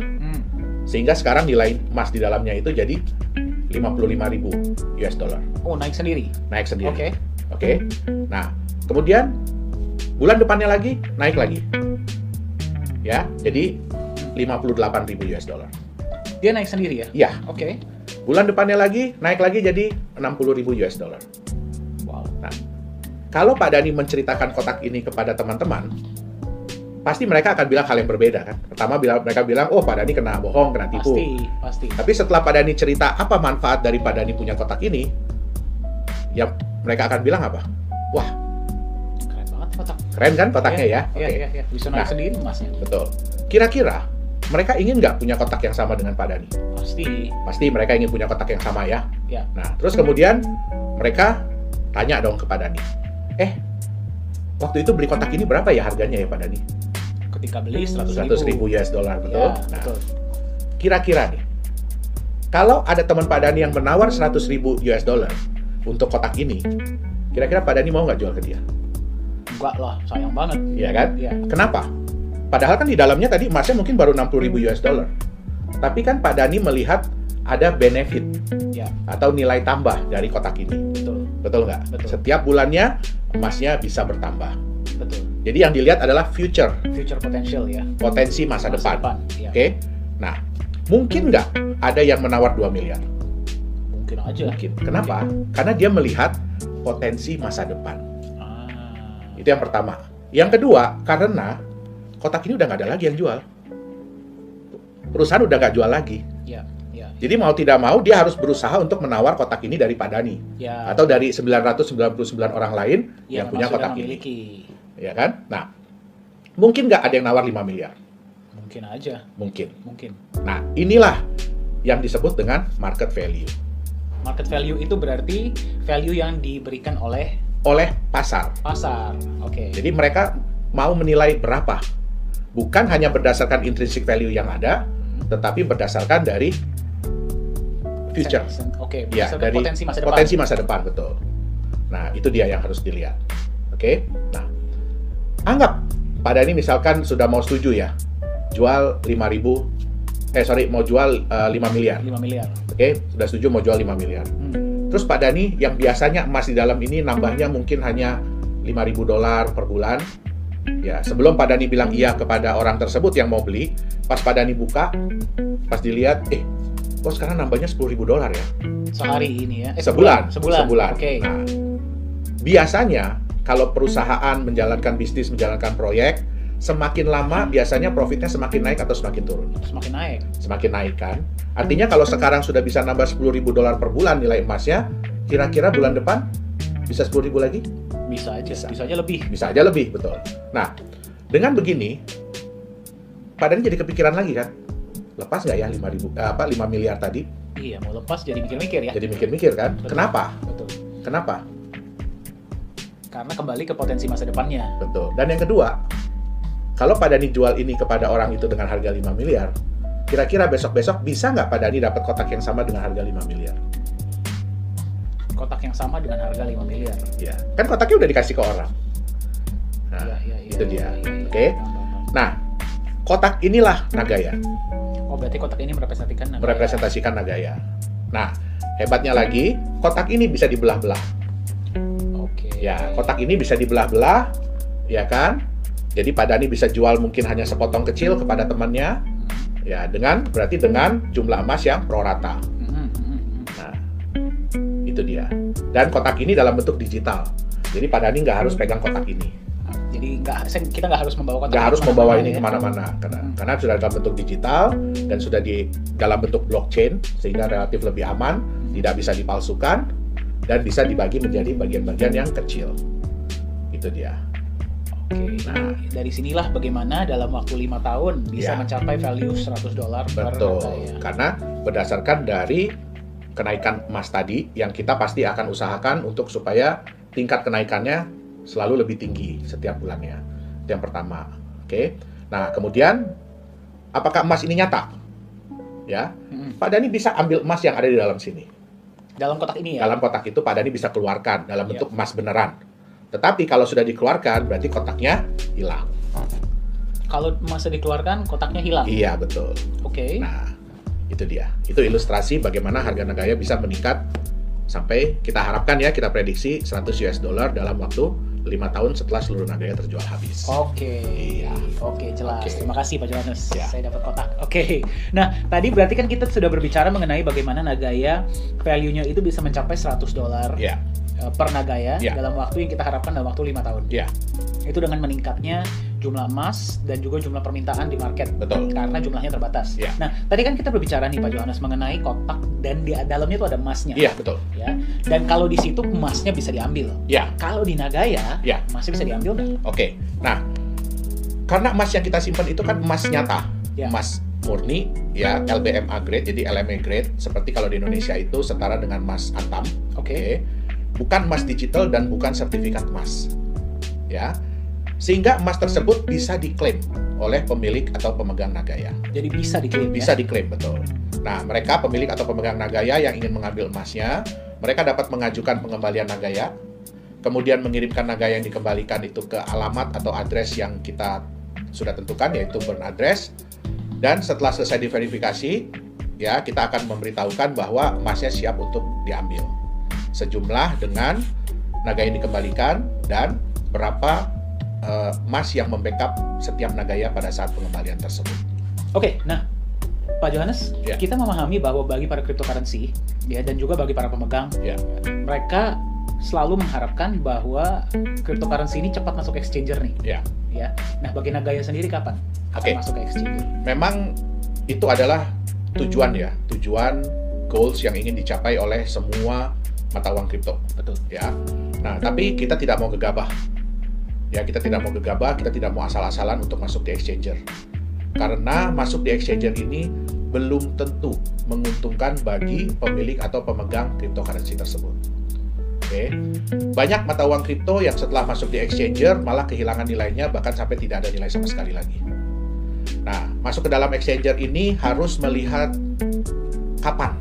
Sehingga sekarang nilai emas di dalamnya itu jadi $55.000. Oh, naik sendiri? Naik sendiri. Oke. Nah, kemudian bulan depannya lagi naik lagi. Ya, jadi $58.000. Dia naik sendiri ya? Iya. Bulan depannya lagi naik lagi jadi $60.000. Wow. Nah, kalau Pak Dhani menceritakan kotak ini kepada teman-teman, pasti mereka akan bilang hal yang berbeda kan. Pertama mereka bilang, oh Pak Dhani kena bohong, kena tipu. Pasti. Tapi setelah Pak Dhani cerita apa manfaat dari Pak Dhani punya kotak ini, ya mereka akan bilang apa? Wah, keren banget kotak. Keren kan kotaknya ya? Iya. Bisa naik sendiri emasnya. Betul. Kira-kira mereka ingin nggak punya kotak yang sama dengan Pak Dhani? Pasti mereka ingin punya kotak yang sama ya. Nah, terus kemudian mereka tanya dong ke Pak Dhani, waktu itu beli kotak ini berapa ya harganya ya Pak Dhani? Ketika beli 100.000 US dollar, betul? Ya, nah, betul. Kira-kira nih, kalau ada teman Pak Dhani yang menawar 100.000 US dollar untuk kotak ini, kira-kira Pak Dhani mau nggak jual ke dia? Enggak lah, sayang banget. Iya kan? Ya. Kenapa? Padahal kan di dalamnya tadi emasnya mungkin baru 60.000 US dollar. Tapi kan Pak Dhani melihat ada benefit atau nilai tambah dari kotak ini. Betul nggak? Betul. Setiap bulannya emasnya bisa bertambah. Betul. Jadi yang dilihat adalah future potential ya. Potensi masa depan. Ya. Oke. Nah, mungkin nggak ada yang menawar 2 miliar? Mungkin aja. Mungkin. Kenapa? Karena dia melihat potensi masa depan. Itu yang pertama. Yang kedua, karena kotak ini udah nggak ada lagi yang jual. Perusahaan udah nggak jual lagi. Ya. Jadi mau tidak mau dia harus berusaha untuk menawar kotak ini dari Pak Dhani. Atau dari 999 orang lain yang punya kotak ini. Ya kan? Nah, mungkin nggak ada yang nawar 5 miliar? Mungkin aja. Mungkin. Nah, inilah yang disebut dengan market value. Market value itu berarti value yang diberikan oleh pasar. Oke. Jadi mereka mau menilai berapa. Bukan hanya berdasarkan intrinsic value yang ada, tetapi berdasarkan dari future. Oke, ya, dari potensi masa depan, betul. Nah, itu dia yang harus dilihat. Oke. Nah, anggap Pak Dhani misalkan sudah mau setuju ya, jual 5.000, mau jual 5 miliar. 5 miliar. Oke, sudah setuju mau jual 5 miliar. Terus Pak Dhani yang biasanya emas di dalam ini nambahnya mungkin hanya 5.000 dolar per bulan. Ya, sebelum Pak Dhani bilang iya kepada orang tersebut yang mau beli, pas Pak Dhani buka, pas dilihat, kok sekarang nambahnya 10.000 dolar ya? Sehari ini ya? Sebulan. Oke. Nah, biasanya kalau perusahaan menjalankan bisnis, menjalankan proyek, semakin lama biasanya profitnya semakin naik atau semakin turun? Semakin naik kan? Artinya kalau sekarang sudah bisa nambah 10.000 dolar per bulan nilai emasnya, kira-kira bulan depan bisa 10.000 lagi? Bisa aja lebih. Bisa aja lebih, betul. Nah, dengan begini, Pak Dhani jadi kepikiran lagi kan? Lepas nggak ya 5 miliar tadi? Iya, mau lepas jadi mikir-mikir ya. Jadi mikir-mikir kan? Betul. Kenapa? Betul. Kenapa? Karena kembali ke potensi masa depannya. Betul. Dan yang kedua, kalau Pak Dhani jual ini kepada orang itu dengan harga 5 miliar, kira-kira besok-besok bisa nggak Pak Dhani dapat kotak yang sama dengan harga 5 miliar? Kotak yang sama dengan harga 5 miliar. Ya, kan kotaknya udah dikasih ke orang. Nah, itu dia. Oke. Nah, kotak inilah Nagaya. Oh, berarti kotak ini merepresentasikan Nagaya. Nah, hebatnya lagi, kotak ini bisa dibelah-belah. Oke. Ya, kotak ini bisa dibelah-belah, ya kan? Jadi Pak Dhani bisa jual mungkin hanya sepotong kecil kepada temannya, ya berarti dengan jumlah emas yang prorata. Nah, itu dia. Dan kotak ini dalam bentuk digital. Jadi Pak Dhani nggak harus pegang kotak ini. Jadi kita nggak harus membawa kotak. Nggak harus membawa ini kemana-mana, karena sudah dalam bentuk digital dan sudah di dalam bentuk blockchain sehingga relatif lebih aman, tidak bisa dipalsukan dan bisa dibagi menjadi bagian-bagian yang kecil. Itu dia. Oke. Nah, dari sinilah bagaimana dalam waktu 5 tahun bisa mencapai value 100 dolar per Nagaya. Karena berdasarkan dari kenaikan emas tadi yang kita pasti akan usahakan untuk supaya tingkat kenaikannya selalu lebih tinggi setiap bulannya. Itu yang pertama. Oke. Nah, kemudian apakah emas ini nyata? Ya. Pak Dhani bisa ambil emas yang ada di dalam sini. Dalam kotak ini ya? Dalam kotak itu Pak Dhani bisa keluarkan dalam bentuk emas beneran. Tetapi kalau sudah dikeluarkan, berarti kotaknya hilang. Kalau emasnya dikeluarkan, kotaknya hilang? Iya, betul. Oke. Nah, itu dia. Itu ilustrasi bagaimana harga Nagaya bisa meningkat sampai kita harapkan ya, kita prediksi 100 US dollar dalam waktu 5 tahun setelah seluruh Nagaya terjual habis. Oke. Iya. Oke, jelas. Terima kasih Pak Johannes. Ya. Saya dapat kotak. Oke. Nah, tadi berarti kan kita sudah berbicara mengenai bagaimana Nagaya value-nya itu bisa mencapai 100 dolar. Ya. Per Nagaya dalam waktu yang kita harapkan dalam waktu 5 tahun. Iya. Itu dengan meningkatnya jumlah emas dan juga jumlah permintaan di market. Betul. Karena jumlahnya terbatas. Ya. Nah, tadi kan kita berbicara nih Pak Johannes mengenai kotak dan di dalamnya itu ada emasnya. Iya, betul. Ya. Dan kalau di situ emasnya bisa diambil. Ya. Kalau di Nagaya, emasnya bisa diambil nggak? Oke. Nah, karena emas yang kita simpan itu kan emas nyata, emas murni, ya LBMA grade, jadi LME grade, seperti kalau di Indonesia itu setara dengan emas Antam. Oke. Bukan emas digital dan bukan sertifikat emas. Ya. Sehingga emas tersebut bisa diklaim oleh pemilik atau pemegang Nagaya. Jadi bisa diklaim. Bisa diklaim, betul. Nah, mereka pemilik atau pemegang Nagaya yang ingin mengambil emasnya, mereka dapat mengajukan pengembalian Nagaya, kemudian mengirimkan Nagaya yang dikembalikan itu ke alamat atau address yang kita sudah tentukan, yaitu burn address. Dan setelah selesai diverifikasi, ya kita akan memberitahukan bahwa emasnya siap untuk diambil. Sejumlah dengan Nagaya yang dikembalikan dan berapa emas yang membackup setiap Nagaya pada saat pengembalian tersebut. Oke, nah Pak Johannes, kita memahami bahwa bagi para cryptocurrency ya dan juga bagi para pemegang, mereka selalu mengharapkan bahwa cryptocurrency ini cepat masuk exchanger nih. Ya. Nah, bagi Nagaya sendiri kapan akan masuk ke exchanger? Memang itu adalah tujuan goals yang ingin dicapai oleh semua mata uang kripto. Betul. Ya. Nah, tapi kita tidak mau gegabah. Ya, kita tidak mau gegabah, kita tidak mau asal-asalan untuk masuk di exchanger. Karena masuk di exchanger ini belum tentu menguntungkan bagi pemilik atau pemegang cryptocurrency tersebut. Oke. Banyak mata uang kripto yang setelah masuk di exchanger malah kehilangan nilainya, bahkan sampai tidak ada nilai sama sekali lagi. Nah, masuk ke dalam exchanger ini harus melihat kapan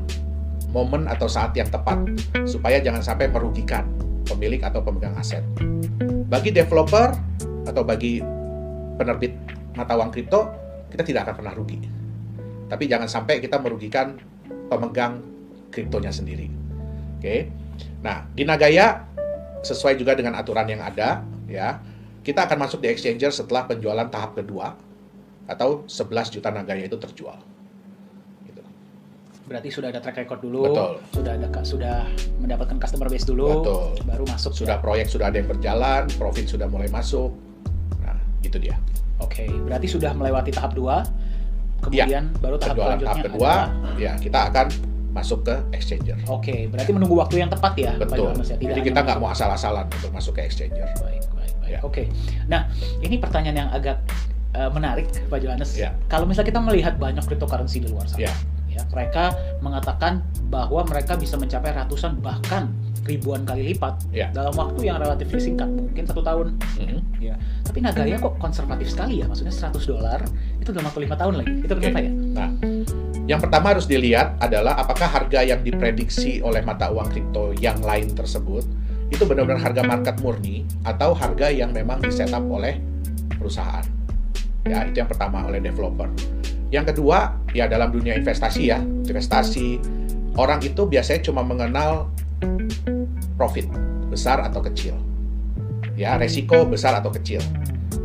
momen atau saat yang tepat supaya jangan sampai merugikan pemilik atau pemegang aset. Bagi developer atau bagi penerbit mata uang kripto, kita tidak akan pernah rugi. Tapi jangan sampai kita merugikan pemegang kriptonya sendiri. Oke. Nah, di Nagaya sesuai juga dengan aturan yang ada, ya. Kita akan masuk di exchanger setelah penjualan tahap kedua atau 11 juta Nagaya itu terjual. Berarti sudah ada track record dulu, betul. Sudah mendapatkan customer base dulu, betul. Baru masuk. Sudah proyek sudah ada yang berjalan, profit sudah mulai masuk. Nah, itu dia. Oke, berarti sudah melewati tahap 2, kemudian baru tahap selanjutnya tahap kedua, ya kita akan masuk ke exchanger. Oke, berarti menunggu waktu yang tepat ya. Betul. Jadi kita nggak mau asal-asalan untuk masuk ke exchanger. Baik. Ya. Oke. Nah, ini pertanyaan yang agak menarik, Pak Johannes. Ya. Kalau misalnya kita melihat banyak cryptocurrency di luar sana. Ya, mereka mengatakan bahwa mereka bisa mencapai ratusan bahkan ribuan kali lipat dalam waktu yang relatif singkat, mungkin 1 tahun. Ya. Tapi Nagaya kok konservatif sekali ya, maksudnya $100 itu dalam waktu 5 tahun lagi. Itu kenapa ya? Nah, yang pertama harus dilihat adalah apakah harga yang diprediksi oleh mata uang kripto yang lain tersebut itu benar-benar harga market murni atau harga yang memang di-setup oleh perusahaan. Ya, itu yang pertama, oleh developer. Yang kedua, ya dalam dunia investasi orang itu biasanya cuma mengenal profit besar atau kecil, ya resiko besar atau kecil.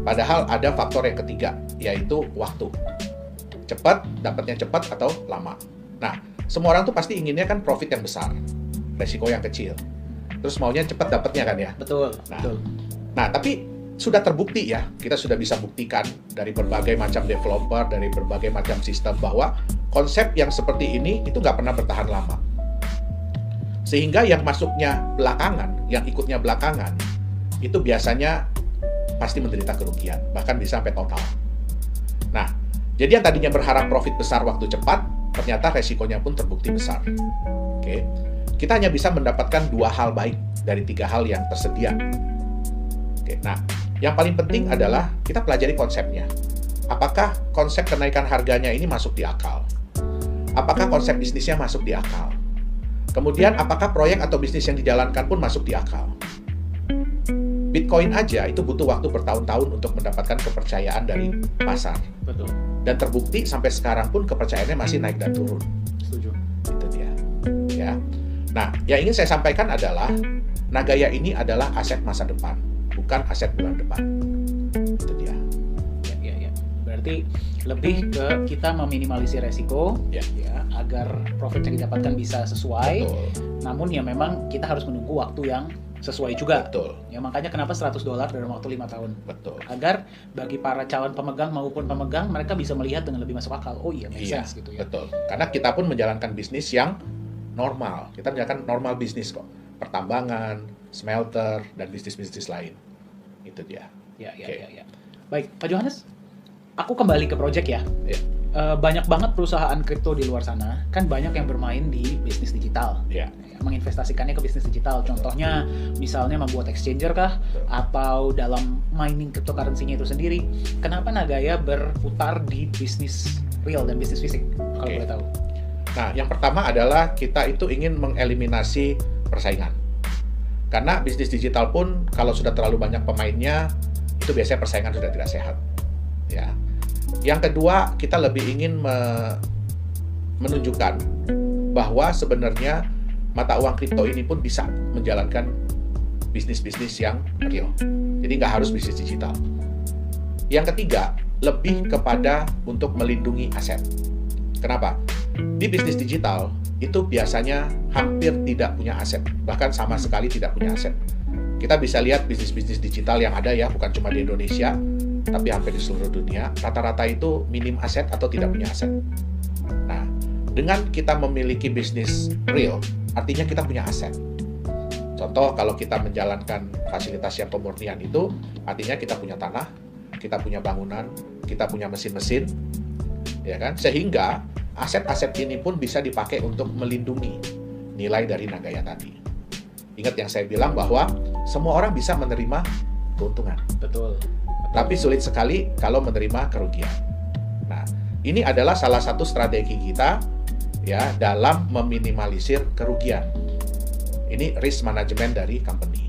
Padahal ada faktor yang ketiga, yaitu waktu. Cepat, dapatnya cepat atau lama. Nah, semua orang tuh pasti inginnya kan profit yang besar, resiko yang kecil. Terus maunya cepat dapatnya kan ya? Betul. Nah, tapi sudah terbukti ya, kita sudah bisa buktikan dari berbagai macam developer, dari berbagai macam sistem bahwa konsep yang seperti ini itu nggak pernah bertahan lama. Sehingga yang masuknya belakangan, yang ikutnya belakangan, itu biasanya pasti menderita kerugian, bahkan bisa sampai total. Nah, jadi yang tadinya berharap profit besar waktu cepat, ternyata resikonya pun terbukti besar. Oke. Kita hanya bisa mendapatkan 2 hal baik dari 3 hal yang tersedia. Oke. Nah, yang paling penting adalah kita pelajari konsepnya. Apakah konsep kenaikan harganya ini masuk di akal? Apakah konsep bisnisnya masuk di akal? Kemudian apakah proyek atau bisnis yang dijalankan pun masuk di akal? Bitcoin aja itu butuh waktu bertahun-tahun untuk mendapatkan kepercayaan dari pasar. Betul. Dan terbukti sampai sekarang pun kepercayaannya masih naik dan turun. Setuju. Itu dia. Ya. Nah, yang ingin saya sampaikan adalah Nagaya ini adalah aset masa depan, bukan aset bulan depan. Itu dia. Ya. Berarti lebih ke kita meminimalisir resiko, ya, agar profit yang didapatkan bisa sesuai. Betul. Namun ya memang kita harus menunggu waktu yang sesuai juga. Betul. Ya makanya kenapa $100 dalam waktu 5 tahun. Betul. Agar bagi para calon pemegang maupun pemegang mereka bisa melihat dengan lebih masuk akal. Oh iya, make sense gitu ya. Betul. Karena kita pun menjalankan bisnis yang normal. Kita menjalankan normal bisnis kok. Pertambangan, smelter, dan bisnis-bisnis lain. Itu dia. Ya. Baik, Pak Johannes, aku kembali ke project ya. banyak banget perusahaan kripto di luar sana, kan banyak yang bermain di bisnis digital, menginvestasikannya ke bisnis digital. Contohnya, misalnya membuat exchanger kah, atau dalam mining cryptocurrency-nya itu sendiri. Kenapa Nagaya berputar di bisnis real dan bisnis fisik, kalau boleh tahu? Nah, yang pertama adalah kita itu ingin mengeliminasi persaingan. Karena bisnis digital pun kalau sudah terlalu banyak pemainnya, itu biasanya persaingan sudah tidak sehat. Ya. Yang kedua, kita lebih ingin menunjukkan bahwa sebenarnya mata uang kripto ini pun bisa menjalankan bisnis-bisnis yang real. Jadi nggak harus bisnis digital. Yang ketiga, lebih kepada untuk melindungi aset. Kenapa? Di bisnis digital, itu biasanya hampir tidak punya aset, bahkan sama sekali tidak punya aset. Kita bisa lihat bisnis-bisnis digital yang ada ya, bukan cuma di Indonesia, tapi hampir di seluruh dunia, rata-rata itu minim aset atau tidak punya aset. Nah, dengan kita memiliki bisnis real, artinya kita punya aset. Contoh, kalau kita menjalankan fasilitas yang pemurnian itu, artinya kita punya tanah, kita punya bangunan, kita punya mesin-mesin, ya kan? Sehingga aset-aset ini pun bisa dipakai untuk melindungi nilai dari Nagaya tadi. Ingat yang saya bilang bahwa semua orang bisa menerima keuntungan. Betul. Tapi sulit sekali kalau menerima kerugian. Nah, ini adalah salah satu strategi kita ya dalam meminimalisir kerugian. Ini risk management dari company.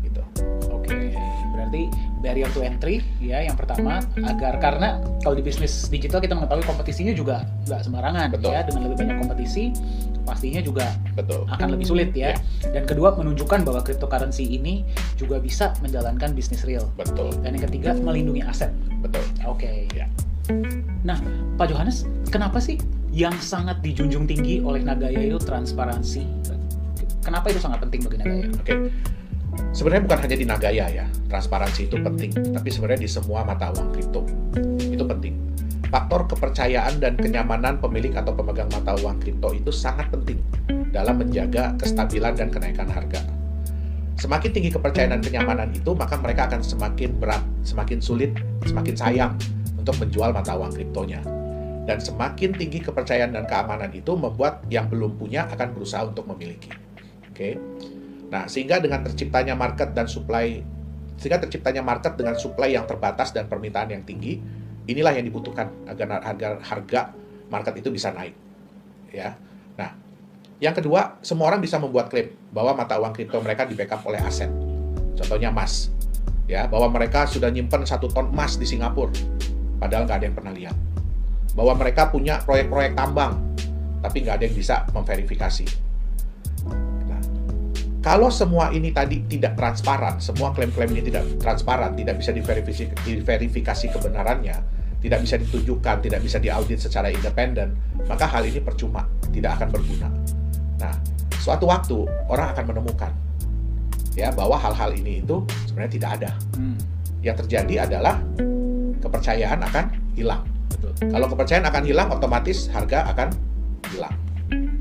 Gitu. Oke, berarti barrier to entry ya yang pertama, agar karena kalau di bisnis digital kita mengetahui kompetisinya juga nggak sembarangan. Betul. Ya, dengan lebih banyak kompetisi pastinya juga Betul. akan lebih sulit ya. Dan kedua, menunjukkan bahwa cryptocurrency ini juga bisa menjalankan bisnis real. Betul. Dan yang ketiga, melindungi aset. Betul. Oke. Ya. Nah, Pak Johannes, kenapa sih yang sangat dijunjung tinggi oleh Nagaya itu transparansi? Kenapa itu sangat penting bagi Nagaya? Oke. Sebenarnya bukan hanya di Nagaya ya, transparansi itu penting, tapi sebenarnya di semua mata uang kripto itu penting. Faktor kepercayaan dan kenyamanan pemilik atau pemegang mata uang kripto itu sangat penting dalam menjaga kestabilan dan kenaikan harga. Semakin tinggi kepercayaan dan kenyamanan itu, maka mereka akan semakin berat, semakin sulit, semakin sayang untuk menjual mata uang kriptonya. Dan semakin tinggi kepercayaan dan keamanan itu membuat yang belum punya akan berusaha untuk memiliki. Oke. Nah, sehingga dengan terciptanya market dan supply, dengan supply yang terbatas dan permintaan yang tinggi, inilah yang dibutuhkan agar harga market itu bisa naik. Ya. Nah, yang kedua, semua orang bisa membuat klaim bahwa mata uang kripto mereka di-backup oleh aset. Contohnya emas. Ya, bahwa mereka sudah nyimpen 1 ton emas di Singapura, padahal nggak ada yang pernah lihat. Bahwa mereka punya proyek-proyek tambang, tapi nggak ada yang bisa memverifikasi. Nah, kalau semua ini tadi tidak transparan, semua klaim-klaim ini tidak transparan, tidak bisa diverifikasi kebenarannya, tidak bisa ditunjukkan, tidak bisa diaudit secara independen, maka hal ini percuma, tidak akan berguna. Nah, suatu waktu orang akan menemukan ya bahwa hal-hal ini itu sebenarnya tidak ada. Yang terjadi adalah kepercayaan akan hilang. Betul. Kalau kepercayaan akan hilang, otomatis harga akan hilang.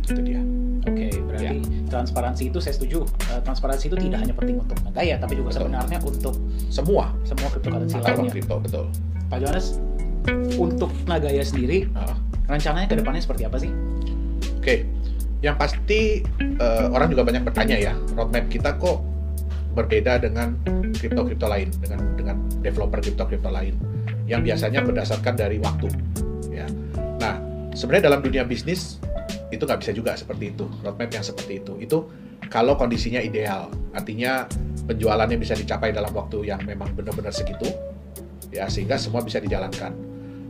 Itu dia. Oke, berarti transparansi itu saya setuju. Transparansi itu tidak hanya penting untuk Nagaya, tapi juga sebenarnya untuk semua cryptocurrency mata uang lainnya. kripto, betul. Pak Johannes, untuk Nagaya sendiri, rencananya ke depannya seperti apa sih? Oke, yang pasti orang juga banyak bertanya ya, roadmap kita kok berbeda dengan kripto-kripto lain, dengan developer kripto-kripto lain, yang biasanya berdasarkan dari waktu. Ya. Nah, sebenarnya dalam dunia bisnis itu nggak bisa juga seperti itu, roadmap yang seperti itu. Itu kalau kondisinya ideal, artinya penjualannya bisa dicapai dalam waktu yang memang benar-benar segitu, ya sehingga semua bisa dijalankan.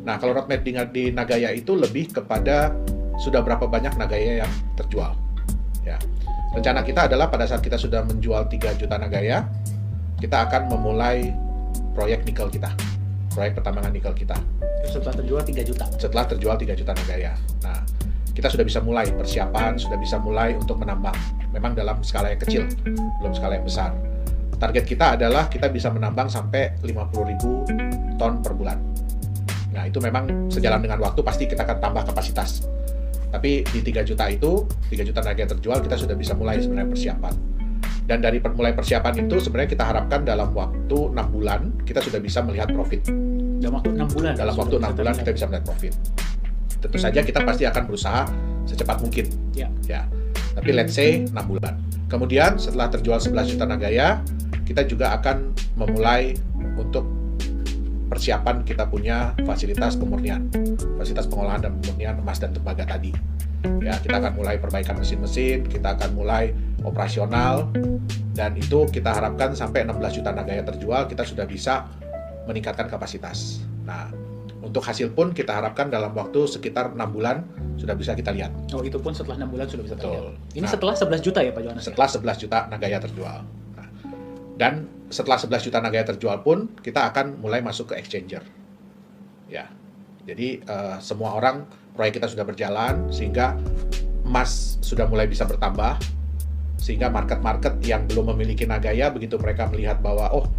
Nah, kalau roadmap di Nagaya itu lebih kepada sudah berapa banyak Nagaya yang terjual. Ya. Rencana kita adalah pada saat kita sudah menjual 3 juta Nagaya, kita akan memulai proyek nikel kita, proyek pertambangan nikel kita. Setelah terjual 3 juta? Setelah terjual 3 juta Nagaya. Nah, kita sudah bisa mulai persiapan, sudah bisa mulai untuk menambang. Memang dalam skala yang kecil, belum skala yang besar. Target kita adalah kita bisa menambang sampai 50.000 ton per bulan. Nah, itu memang sejalan dengan waktu, pasti kita akan tambah kapasitas. Tapi di 3 juta itu, 3 juta Nagaya terjual, kita sudah bisa mulai sebenarnya persiapan. Dan dari mulai persiapan itu, sebenarnya kita harapkan dalam waktu 6 bulan, kita sudah bisa melihat profit. Dalam waktu 6 bulan? Dalam waktu 6 bulan kita bisa melihat profit. tentu saja kita pasti akan berusaha secepat mungkin. Ya. Tapi let's say 6 bulan. Kemudian setelah terjual 11 juta Nagaya, kita juga akan memulai untuk persiapan kita punya fasilitas pemurnian, fasilitas pengolahan dan pemurnian emas dan tembaga tadi. Ya, kita akan mulai perbaikan mesin-mesin, kita akan mulai operasional, dan itu kita harapkan sampai 16 juta Nagaya terjual, kita sudah bisa meningkatkan kapasitas. Nah, untuk hasil pun kita harapkan dalam waktu sekitar 6 bulan sudah bisa kita lihat. Oh, itu pun setelah 6 bulan sudah bisa terlihat. Ini nah, setelah 11 juta ya Pak Johannes? Setelah 11 juta Nagaya terjual. Nah, dan setelah 11 juta Nagaya terjual pun kita akan mulai masuk ke exchanger. Ya. Jadi semua orang, proyek kita sudah berjalan sehingga emas sudah mulai bisa bertambah, sehingga market-market yang belum memiliki Nagaya begitu mereka melihat bahwa oh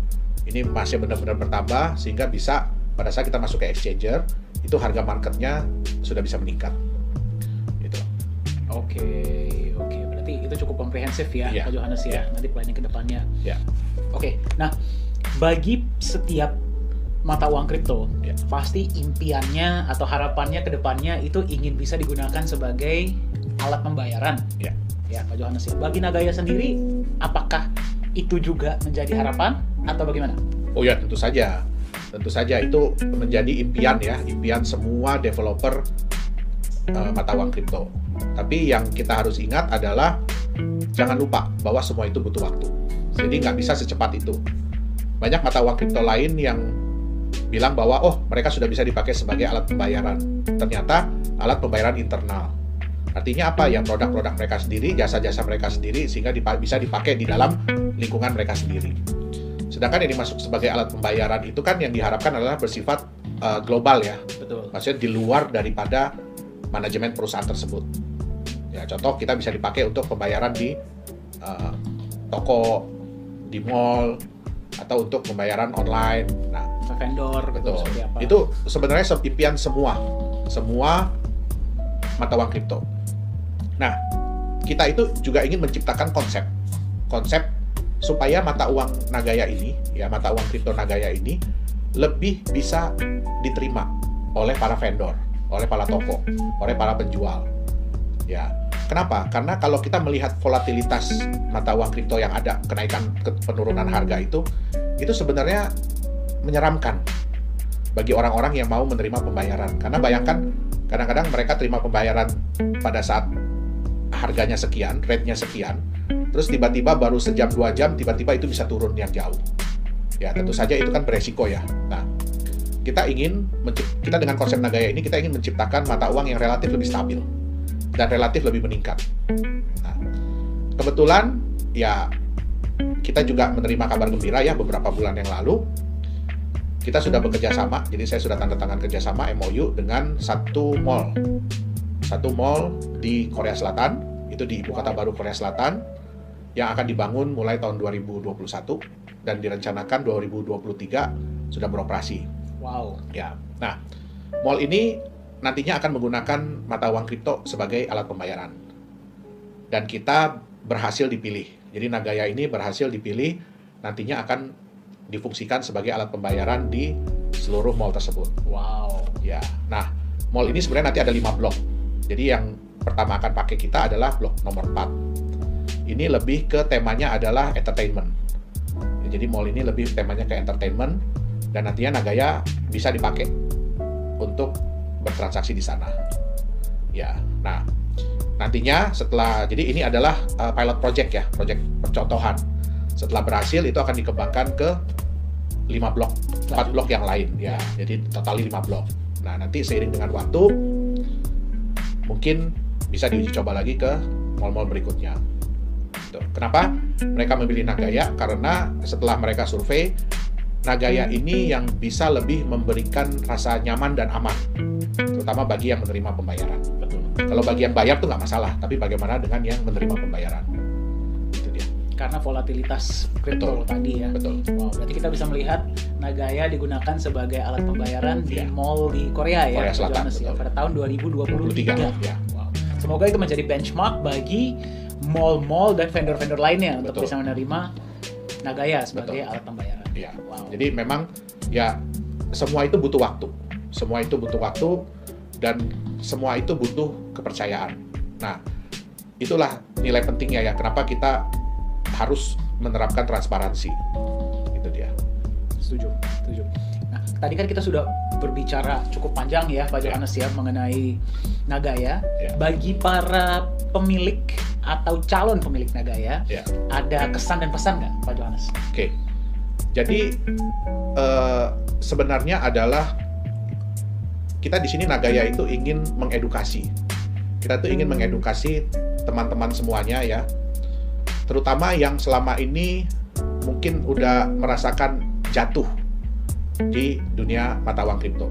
ini emasnya benar-benar bertambah, sehingga bisa pada saat kita masuk ke exchanger itu harga marketnya sudah bisa meningkat. Gitu. Oke, berarti itu cukup komprehensif ya Pak Johannes ya. Nanti planning ke depannya. Oke, nah bagi setiap mata uang kripto, pasti impiannya atau harapannya ke depannya itu ingin bisa digunakan sebagai alat pembayaran. Ya Pak Johannes ya. Bagi Nagaya sendiri, apakah itu juga menjadi harapan atau bagaimana? Oh ya, tentu saja. Tentu saja itu menjadi impian ya, impian semua developer mata uang kripto. Tapi yang kita harus ingat adalah jangan lupa bahwa semua itu butuh waktu. Jadi nggak bisa secepat itu. Banyak mata uang kripto lain yang bilang bahwa oh mereka sudah bisa dipakai sebagai alat pembayaran. Ternyata alat pembayaran internal. Artinya apa? Yang produk-produk mereka sendiri, jasa-jasa mereka sendiri, sehingga bisa dipakai di dalam lingkungan mereka sendiri. Sedangkan yang dimasuk sebagai alat pembayaran itu kan yang diharapkan adalah bersifat global ya. Betul. Maksudnya di luar daripada manajemen perusahaan tersebut. Ya, contoh kita bisa dipakai untuk pembayaran di toko, di mall, atau untuk pembayaran online. Nah, vendor, betul. Apa? Itu sebenarnya impian semua mata uang kripto. Nah, kita itu juga ingin menciptakan konsep supaya mata uang Nagaya ini, ya mata uang kripto Nagaya ini lebih bisa diterima oleh para vendor, oleh para toko, oleh para penjual. Ya, kenapa? Karena kalau kita melihat volatilitas mata uang kripto yang ada, kenaikan penurunan harga itu sebenarnya menyeramkan bagi orang-orang yang mau menerima pembayaran. Karena bayangkan, kadang-kadang mereka terima pembayaran pada saat harganya sekian, rate-nya sekian, terus tiba-tiba baru sejam 2 jam, tiba-tiba itu bisa turun yang jauh. Ya, tentu saja itu kan beresiko ya. Nah, kita dengan konsep Nagaya ini, kita ingin menciptakan mata uang yang relatif lebih stabil dan relatif lebih meningkat. Nah, kebetulan ya kita juga menerima kabar gembira ya beberapa bulan yang lalu. Kita sudah bekerja sama, jadi saya sudah tanda tangan kerjasama MOU dengan satu mall di Korea Selatan, itu di ibu kota baru Korea Selatan, yang akan dibangun mulai tahun 2021 dan direncanakan 2023 sudah beroperasi. Wow. Ya. Nah, mall ini nantinya akan menggunakan mata uang kripto sebagai alat pembayaran. Dan kita berhasil dipilih. Jadi Nagaya ini berhasil dipilih, nantinya akan difungsikan sebagai alat pembayaran di seluruh mall tersebut. Wow. Ya. Nah, mall ini sebenarnya nanti ada 5 blok. Jadi yang pertama akan pakai kita adalah blok nomor 4. Ini lebih ke temanya adalah entertainment. Ya, jadi mall ini lebih temanya ke entertainment, dan nantinya Nagaya bisa dipakai untuk bertransaksi di sana. Ya. Nah, nantinya jadi ini adalah pilot project ya, project percontohan. Setelah berhasil itu akan dikembangkan ke 4 blok yang lain ya. Jadi total 5 blok. Nah, nanti seiring dengan waktu mungkin bisa diuji coba lagi ke mall-mall berikutnya. Tuh. Kenapa mereka memilih Nagaya? Karena setelah mereka survei, Nagaya ini yang bisa lebih memberikan rasa nyaman dan aman, terutama bagi yang menerima pembayaran. Betul. Kalau bagi yang bayar tuh nggak masalah, tapi bagaimana dengan yang menerima pembayaran? Itu dia. Karena volatilitas kripto tadi ya. Betul. Wow, berarti kita bisa melihat Nagaya digunakan sebagai alat pembayaran di mall di Korea ya, Korea Selatan, ya, pada tahun 2023. Ya. Wow. Semoga itu menjadi benchmark bagi mall-mall dan vendor-vendor lainnya untuk bisa menerima Nagaya sebagai alat pembayaran. Ya. Wow. Jadi memang ya semua itu butuh waktu. Dan semua itu butuh kepercayaan. Nah, itulah nilai pentingnya ya, kenapa kita harus menerapkan transparansi. Itu dia. Setuju. Nah, tadi kan kita sudah berbicara cukup panjang ya Pak Johannes ya mengenai Nagaya. Bagi para pemilik atau calon pemilik Nagaya, ada kesan dan pesan nggak Pak Johannes? Oke. Jadi sebenarnya adalah kita di sini Nagaya itu ingin mengedukasi. Kita tuh ingin mengedukasi teman-teman semuanya ya, terutama yang selama ini mungkin udah merasakan jatuh di dunia mata uang kripto.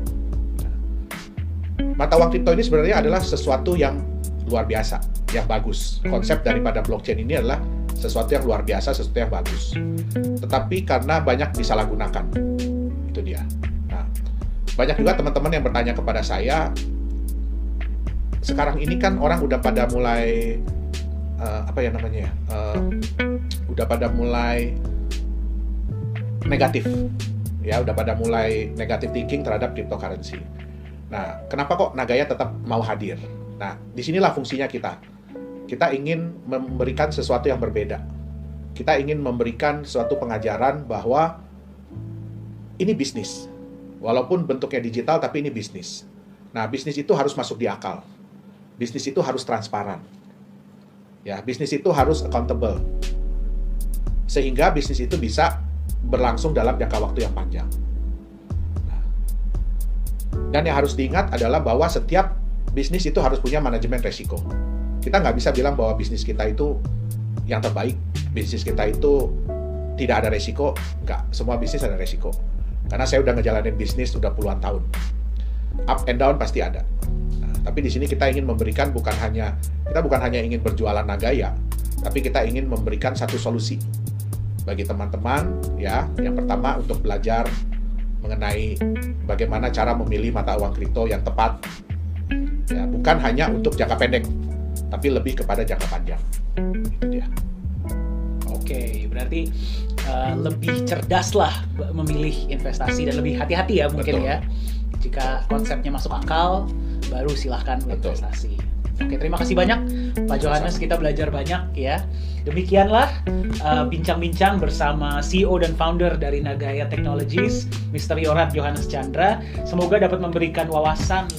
Mata uang kripto ini sebenarnya adalah sesuatu yang luar biasa, yang bagus. Konsep daripada blockchain ini adalah sesuatu yang luar biasa, sesuatu yang bagus. Tetapi karena banyak disalahgunakan, itu dia. Nah, banyak juga teman-teman yang bertanya kepada saya, sekarang ini kan orang udah pada mulai udah pada mulai negatif, ya, udah pada mulai negatif thinking terhadap cryptocurrency. Nah, kenapa kok Nagaya tetap mau hadir? Nah, disinilah fungsinya kita. Kita ingin memberikan sesuatu yang berbeda. Kita ingin memberikan suatu pengajaran bahwa ini bisnis. Walaupun bentuknya digital, tapi ini bisnis. Nah, bisnis itu harus masuk di akal. Bisnis itu harus transparan. Ya, bisnis itu harus accountable. Sehingga bisnis itu bisa berlangsung dalam jangka waktu yang panjang. Nah, dan yang harus diingat adalah bahwa setiap bisnis itu harus punya manajemen resiko. Kita nggak bisa bilang bahwa bisnis kita itu yang terbaik, bisnis kita itu tidak ada resiko. Nggak, semua bisnis ada resiko. Karena saya udah ngejalanin bisnis udah puluhan tahun. Up and down pasti ada. Tapi di sini kita ingin memberikan bukan hanya ingin berjualan Nagaya, tapi kita ingin memberikan satu solusi bagi teman-teman ya. Yang pertama untuk belajar mengenai bagaimana cara memilih mata uang kripto yang tepat. Ya, bukan hanya untuk jangka pendek, tapi lebih kepada jangka panjang. Itu dia. Oke, berarti lebih cerdas lah memilih investasi dan lebih hati-hati ya mungkin. Betul. Ya. Jika konsepnya masuk akal, baru silahkan investasi. Oke, terima kasih banyak Pak Johannes, kita belajar banyak ya. Demikianlah bincang-bincang bersama CEO dan founder dari Nagaya Technologies, Mr. Yorat Johannes Chandra. Semoga dapat memberikan wawasan